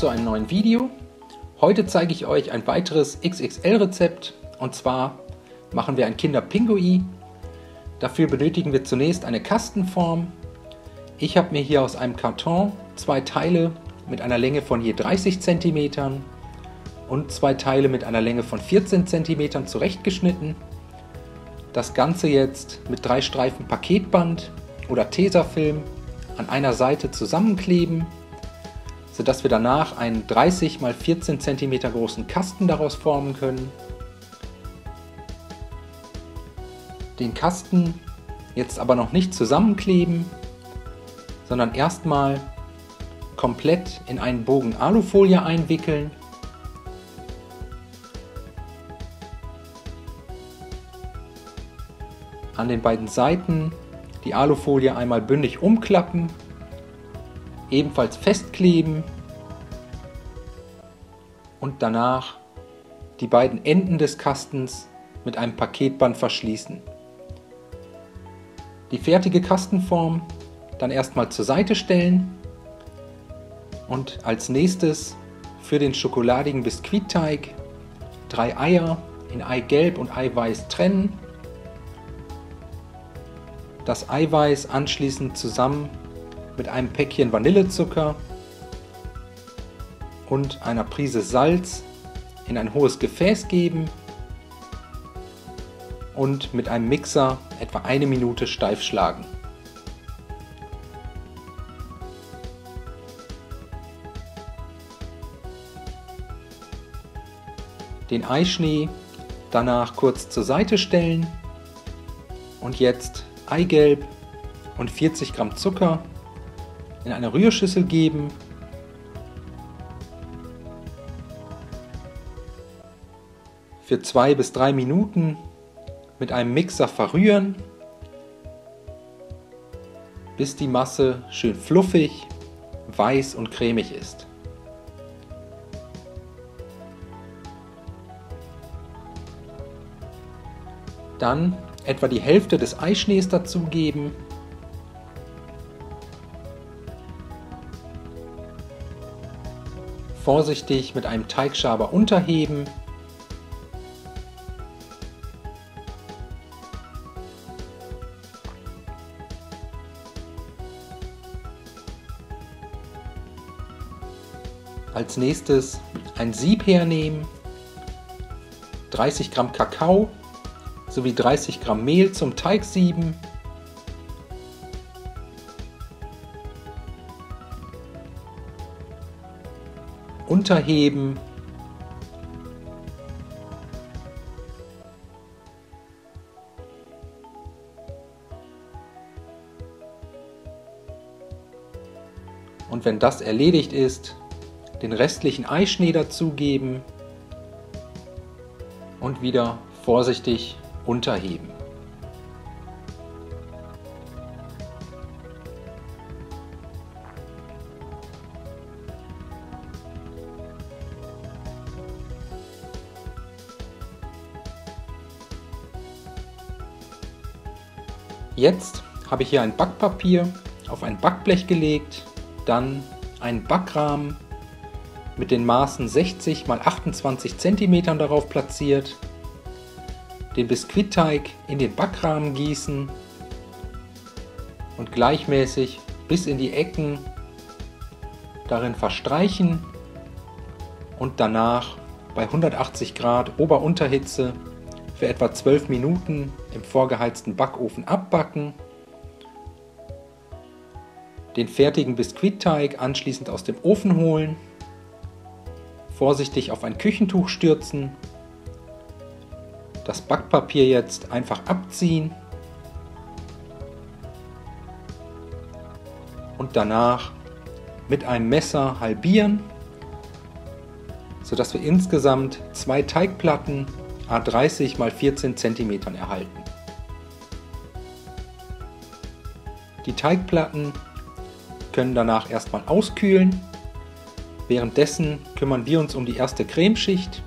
zu einem neuen Video. Heute zeige ich euch ein weiteres XXL-Rezept und zwar machen wir ein Kinderpingui. Dafür benötigen wir zunächst eine Kastenform. Ich habe mir hier aus einem Karton 2 Teile mit einer Länge von je 30 cm und 2 Teile mit einer Länge von 14 cm zurechtgeschnitten. Das Ganze jetzt mit 3 Streifen Paketband oder Tesafilm an einer Seite zusammenkleben, sodass wir danach einen 30 x 14 cm großen Kasten daraus formen können. Den Kasten jetzt aber noch nicht zusammenkleben, sondern erstmal komplett in einen Bogen Alufolie einwickeln. An den beiden Seiten die Alufolie einmal bündig umklappen, ebenfalls festkleben und danach die beiden Enden des Kastens mit einem Paketband verschließen. Die fertige Kastenform dann erstmal zur Seite stellen und als nächstes für den schokoladigen Biskuitteig 3 Eier in Eigelb und Eiweiß trennen. Das Eiweiß anschließend zusammen mit einem Päckchen Vanillezucker und einer Prise Salz in ein hohes Gefäß geben und mit einem Mixer etwa 1 Minute steif schlagen. Den Eischnee danach kurz zur Seite stellen und jetzt Eigelb und 40 Gramm Zucker in eine Rührschüssel geben. Für 2 bis 3 Minuten mit einem Mixer verrühren, bis die Masse schön fluffig, weiß und cremig ist. Dann etwa die Hälfte des Eischnees dazugeben. Vorsichtig mit einem Teigschaber unterheben. Als nächstes ein Sieb hernehmen, 30 Gramm Kakao sowie 30 Gramm Mehl zum Teigsieben, unterheben, und wenn das erledigt ist, den restlichen Eischnee dazugeben und wieder vorsichtig unterheben. Jetzt habe ich hier ein Backpapier auf ein Backblech gelegt, dann einen Backrahmen mit den Maßen 60 x 28 cm darauf platziert, den Biskuitteig in den Backrahmen gießen und gleichmäßig bis in die Ecken darin verstreichen und danach bei 180 Grad Ober-Unterhitze für etwa 12 Minuten im vorgeheizten Backofen abbacken. Den fertigen Biskuitteig anschließend aus dem Ofen holen, vorsichtig auf ein Küchentuch stürzen, das Backpapier jetzt einfach abziehen und danach mit einem Messer halbieren, sodass wir insgesamt 2 Teigplatten à 30 x 14 cm erhalten. Die Teigplatten können danach erstmal auskühlen. Währenddessen kümmern wir uns um die erste Cremeschicht.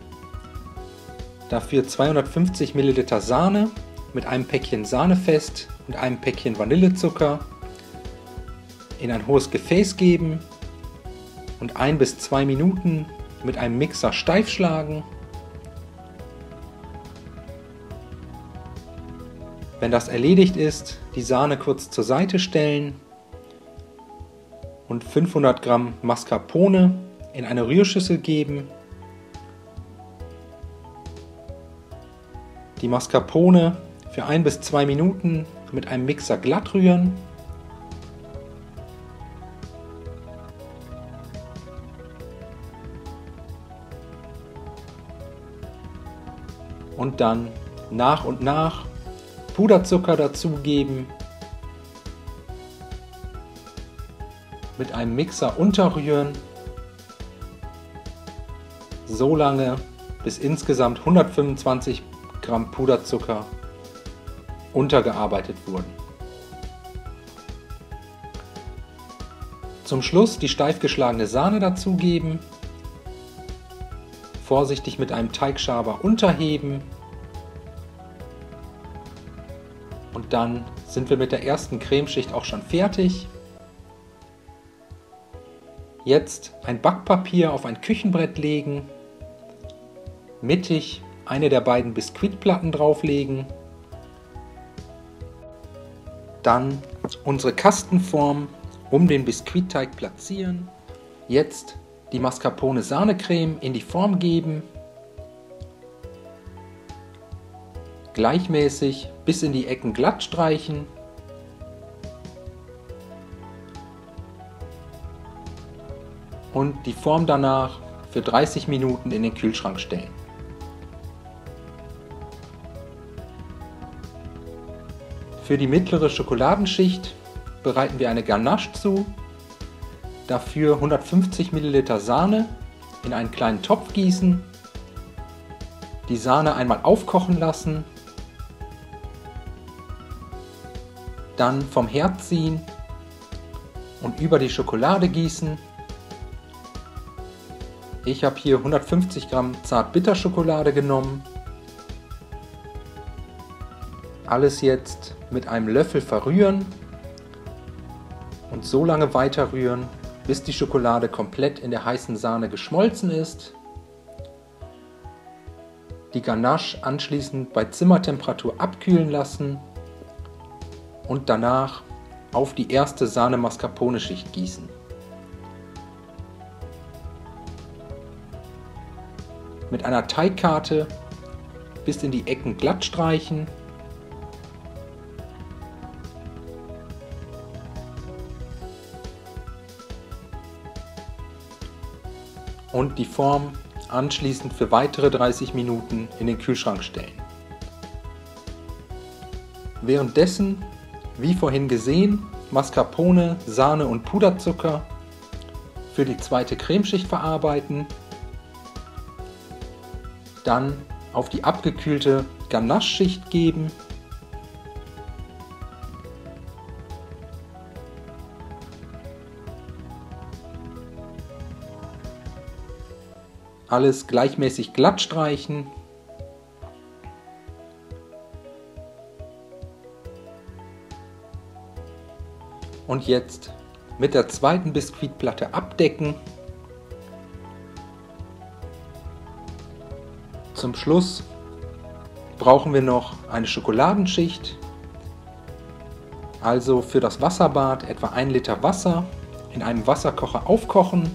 Dafür 250 ml Sahne mit einem Päckchen Sahnefest und einem Päckchen Vanillezucker in ein hohes Gefäß geben und 1 bis 2 Minuten mit einem Mixer steif schlagen. Wenn das erledigt ist, die Sahne kurz zur Seite stellen und 500 Gramm Mascarpone in eine Rührschüssel geben. Die Mascarpone für 1 bis 2 Minuten mit einem Mixer glatt rühren. Und dann nach und nach Puderzucker dazugeben, mit einem Mixer unterrühren, so lange bis insgesamt 125 Gramm Puderzucker untergearbeitet wurden. Zum Schluss die steif geschlagene Sahne dazugeben, vorsichtig mit einem Teigschaber unterheben und dann sind wir mit der ersten Cremeschicht auch schon fertig. Jetzt ein Backpapier auf ein Küchenbrett legen, mittig eine der beiden Biskuitplatten drauflegen, dann unsere Kastenform um den Biskuitteig platzieren, jetzt die Mascarpone-Sahnecreme in die Form geben, gleichmäßig bis in die Ecken glatt streichen und die Form danach für 30 Minuten in den Kühlschrank stellen. Für die mittlere Schokoladenschicht bereiten wir eine Ganache zu. Dafür 150 ml Sahne in einen kleinen Topf gießen, die Sahne einmal aufkochen lassen, dann vom Herd ziehen und über die Schokolade gießen. Ich habe hier 150 Gramm Zartbitterschokolade genommen. Alles jetzt mit einem Löffel verrühren und so lange weiter rühren, bis die Schokolade komplett in der heißen Sahne geschmolzen ist. Die Ganache anschließend bei Zimmertemperatur abkühlen lassen und danach auf die erste Sahne-Mascarpone-Schicht gießen. Mit einer Teigkarte bis in die Ecken glatt streichen und die Form anschließend für weitere 30 Minuten in den Kühlschrank stellen. Währenddessen, wie vorhin gesehen, Mascarpone, Sahne und Puderzucker für die zweite Cremeschicht verarbeiten, dann auf die abgekühlte Ganache-Schicht geben, alles gleichmäßig glatt streichen und jetzt mit der zweiten Biskuitplatte abdecken. Zum Schluss brauchen wir noch eine Schokoladenschicht, also für das Wasserbad etwa 1 Liter Wasser in einem Wasserkocher aufkochen,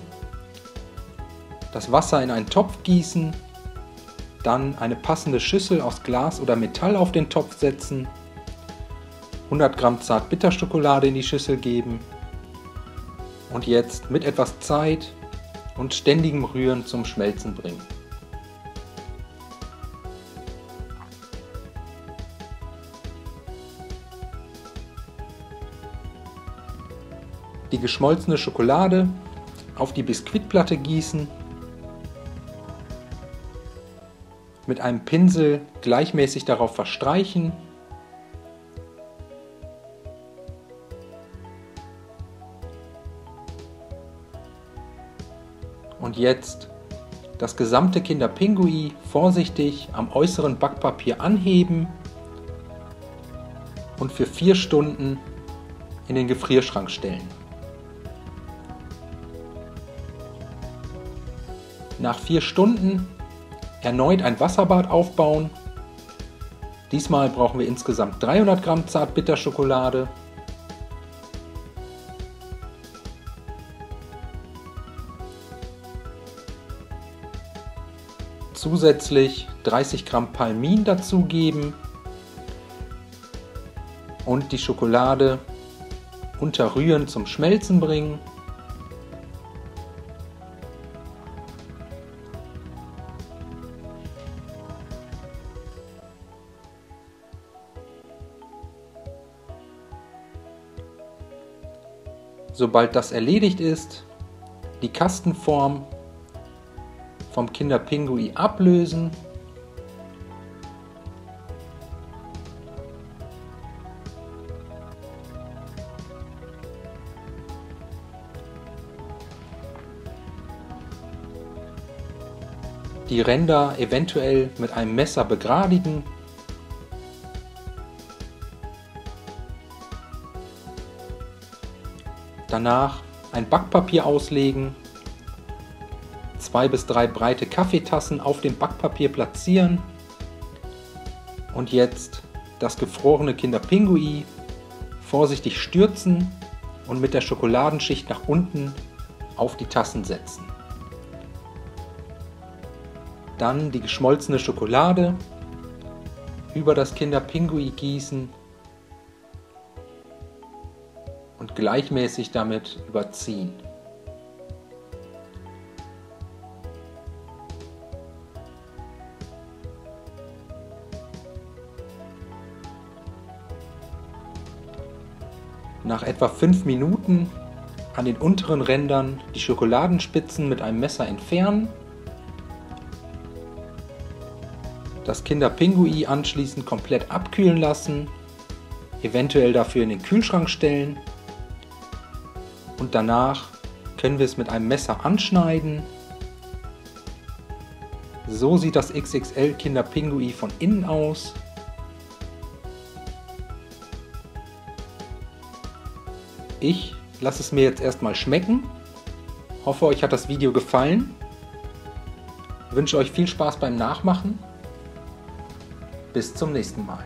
das Wasser in einen Topf gießen, dann eine passende Schüssel aus Glas oder Metall auf den Topf setzen, 100 Gramm Zartbitterschokolade in die Schüssel geben und jetzt mit etwas Zeit und ständigem Rühren zum Schmelzen bringen. Die geschmolzene Schokolade auf die Biskuitplatte gießen, mit einem Pinsel gleichmäßig darauf verstreichen und jetzt das gesamte Kinderpingui vorsichtig am äußeren Backpapier anheben und für 4 Stunden in den Gefrierschrank stellen. Nach 4 Stunden erneut ein Wasserbad aufbauen. Diesmal brauchen wir insgesamt 300 Gramm Zartbitterschokolade. Zusätzlich 30 Gramm Palmin dazugeben und die Schokolade unter Rühren zum Schmelzen bringen. Sobald das erledigt ist, die Kastenform vom Kinderpingui ablösen . Die Ränder eventuell mit einem Messer begradigen . Danach ein Backpapier auslegen, 2 bis 3 breite Kaffeetassen auf dem Backpapier platzieren und jetzt das gefrorene Kinderpingui vorsichtig stürzen und mit der Schokoladenschicht nach unten auf die Tassen setzen. Dann die geschmolzene Schokolade über das Kinderpingui gießen und gleichmäßig damit überziehen. Nach etwa 5 Minuten an den unteren Rändern die Schokoladenspitzen mit einem Messer entfernen. Das Kinderpingui anschließend komplett abkühlen lassen, eventuell dafür in den Kühlschrank stellen. Und danach können wir es mit einem Messer anschneiden. So sieht das XXL Kinderpingui von innen aus. Ich lasse es mir jetzt erstmal schmecken. Hoffe, euch hat das Video gefallen. Wünsche euch viel Spaß beim Nachmachen. Bis zum nächsten Mal.